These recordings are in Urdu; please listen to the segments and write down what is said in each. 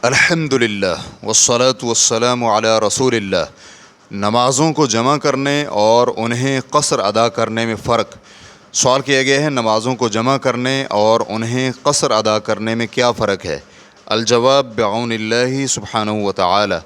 الحمدللہ والصلاة والسلام علی رسول اللہ۔ نمازوں کو جمع کرنے اور انہیں قصر ادا کرنے میں فرق۔ سوال کیا گیا ہے نمازوں کو جمع کرنے اور انہیں قصر ادا کرنے میں کیا فرق ہے؟ الجواب بعون اللہ سبحانہ وتعالی۔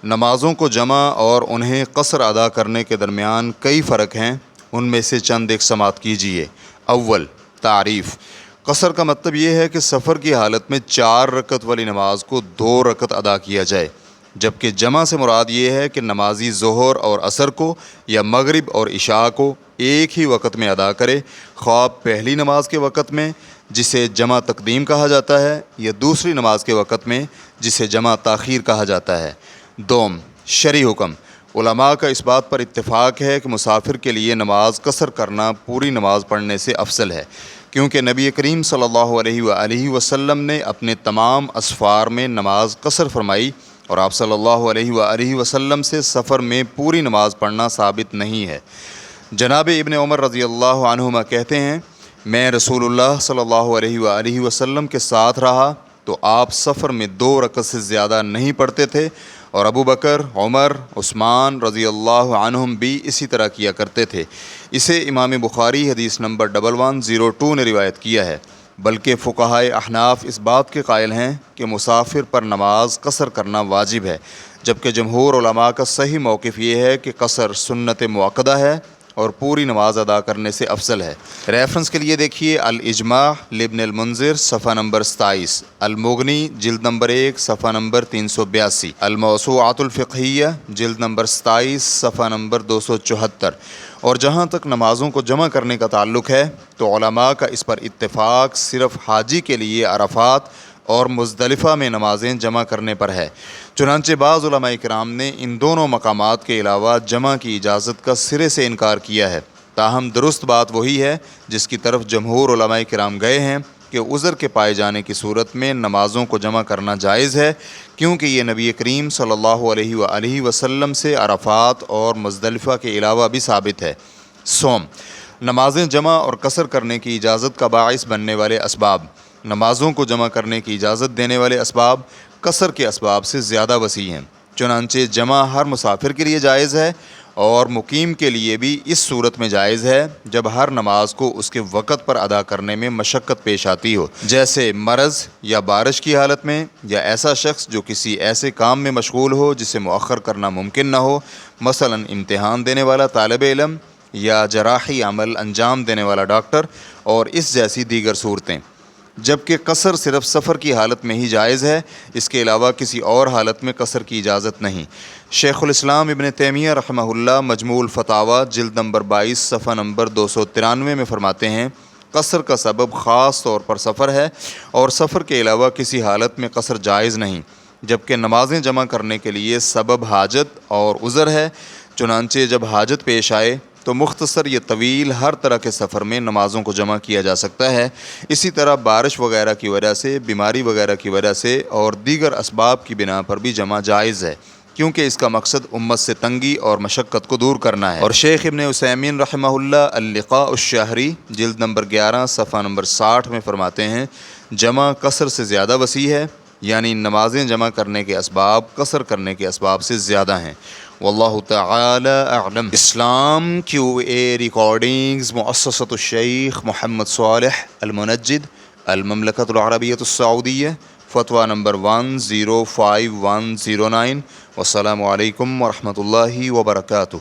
نمازوں کو جمع اور انہیں قصر ادا کرنے کے درمیان کئی فرق ہیں، ان میں سے چند ایک سماعت کیجیے۔ اول، تعریف۔ قصر کا مطلب یہ ہے کہ سفر کی حالت میں 4 رکعت والی نماز کو 2 رکعت ادا کیا جائے، جبکہ جمع سے مراد یہ ہے کہ نمازی ظہر اور عصر کو یا مغرب اور عشاء کو ایک ہی وقت میں ادا کرے، خواہ پہلی نماز کے وقت میں جسے جمع تقدیم کہا جاتا ہے یا دوسری نماز کے وقت میں جسے جمع تاخیر کہا جاتا ہے۔ دوم، شرعی حکم۔ علماء کا اس بات پر اتفاق ہے کہ مسافر کے لیے نماز قصر کرنا پوری نماز پڑھنے سے افضل ہے، کیونکہ نبی کریم صلی اللہ علیہ وآلہ وسلم نے اپنے تمام اسفار میں نماز قصر فرمائی، اور آپ صلی اللہ علیہ وآلہ وسلم سے سفر میں پوری نماز پڑھنا ثابت نہیں ہے۔ جناب ابن عمر رضی اللہ عنہما کہتے ہیں، میں رسول اللہ صلی اللہ علیہ وآلہ وسلم کے ساتھ رہا تو آپ سفر میں 2 رکعت سے زیادہ نہیں پڑھتے تھے، اور ابو بکر، عمر، عثمان رضی اللہ عنہم بھی اسی طرح کیا کرتے تھے۔ اسے امام بخاری حدیث نمبر 1102 نے روایت کیا ہے۔ بلکہ فقہائے احناف اس بات کے قائل ہیں کہ مسافر پر نماز قصر کرنا واجب ہے، جبکہ جمہور علماء کا صحیح موقف یہ ہے کہ قصر سنت مؤکدہ ہے اور پوری نماز ادا کرنے سے افضل ہے۔ ریفرنس کے لیے دیکھیے الاجماع لابن المنذر صفحہ نمبر 27، المغنی جلد نمبر 1 صفحہ نمبر 382، الموسوعۃ الفقہیہ جلد نمبر 27 صفحہ نمبر 274۔ اور جہاں تک نمازوں کو جمع کرنے کا تعلق ہے تو علماء کا اس پر اتفاق صرف حاجی کے لیے عرفات اور مزدلفہ میں نمازیں جمع کرنے پر ہے۔ چنانچہ بعض علماء کرام نے ان دونوں مقامات کے علاوہ جمع کی اجازت کا سرے سے انکار کیا ہے، تاہم درست بات وہی ہے جس کی طرف جمہور علماء کرام گئے ہیں کہ عذر کے پائے جانے کی صورت میں نمازوں کو جمع کرنا جائز ہے، کیونکہ یہ نبی کریم صلی اللہ علیہ وآلہ وسلم سے عرفات اور مزدلفہ کے علاوہ بھی ثابت ہے۔ سوم، نمازیں جمع اور قصر کرنے کی اجازت کا باعث بننے والے اسباب۔ نمازوں کو جمع کرنے کی اجازت دینے والے اسباب قصر کے اسباب سے زیادہ وسیع ہیں، چنانچہ جمع ہر مسافر کے لیے جائز ہے اور مقیم کے لیے بھی اس صورت میں جائز ہے جب ہر نماز کو اس کے وقت پر ادا کرنے میں مشقت پیش آتی ہو، جیسے مرض یا بارش کی حالت میں، یا ایسا شخص جو کسی ایسے کام میں مشغول ہو جسے مؤخر کرنا ممکن نہ ہو، مثلا امتحان دینے والا طالب علم یا جراحی عمل انجام دینے والا ڈاکٹر، اور اس جیسی دیگر صورتیں۔ جبکہ قصر صرف سفر کی حالت میں ہی جائز ہے، اس کے علاوہ کسی اور حالت میں قصر کی اجازت نہیں۔ شیخ الاسلام ابن تیمیہ رحمہ اللہ مجموع الفتاوی جلد نمبر 22 صفحہ نمبر 293 میں فرماتے ہیں، قصر کا سبب خاص طور پر سفر ہے، اور سفر کے علاوہ کسی حالت میں قصر جائز نہیں، جبکہ نمازیں جمع کرنے کے لیے سبب حاجت اور عذر ہے۔ چنانچہ جب حاجت پیش آئے تو مختصر یا طویل ہر طرح کے سفر میں نمازوں کو جمع کیا جا سکتا ہے۔ اسی طرح بارش وغیرہ کی وجہ سے، بیماری وغیرہ کی وجہ سے اور دیگر اسباب کی بنا پر بھی جمع جائز ہے، کیونکہ اس کا مقصد امت سے تنگی اور مشقت کو دور کرنا ہے۔ اور شیخ ابن عثیمین رحمہ اللہ اللقاء الشہری جلد نمبر 11 صفحہ نمبر 60 میں فرماتے ہیں، جمع قصر سے زیادہ وسیع ہے، یعنی نمازیں جمع کرنے کے اسباب قصر کرنے کے اسباب سے زیادہ ہیں۔ واللہ تعالی اعلم۔ اسلام QA ریکارڈنگز، مؤسسۃ الشیخ محمد صالح المنجد، المملکۃ العربیۃ السعودیہ، فتویٰ نمبر 105109۔ والسلام علیکم ورحمۃ اللہ وبرکاتہ۔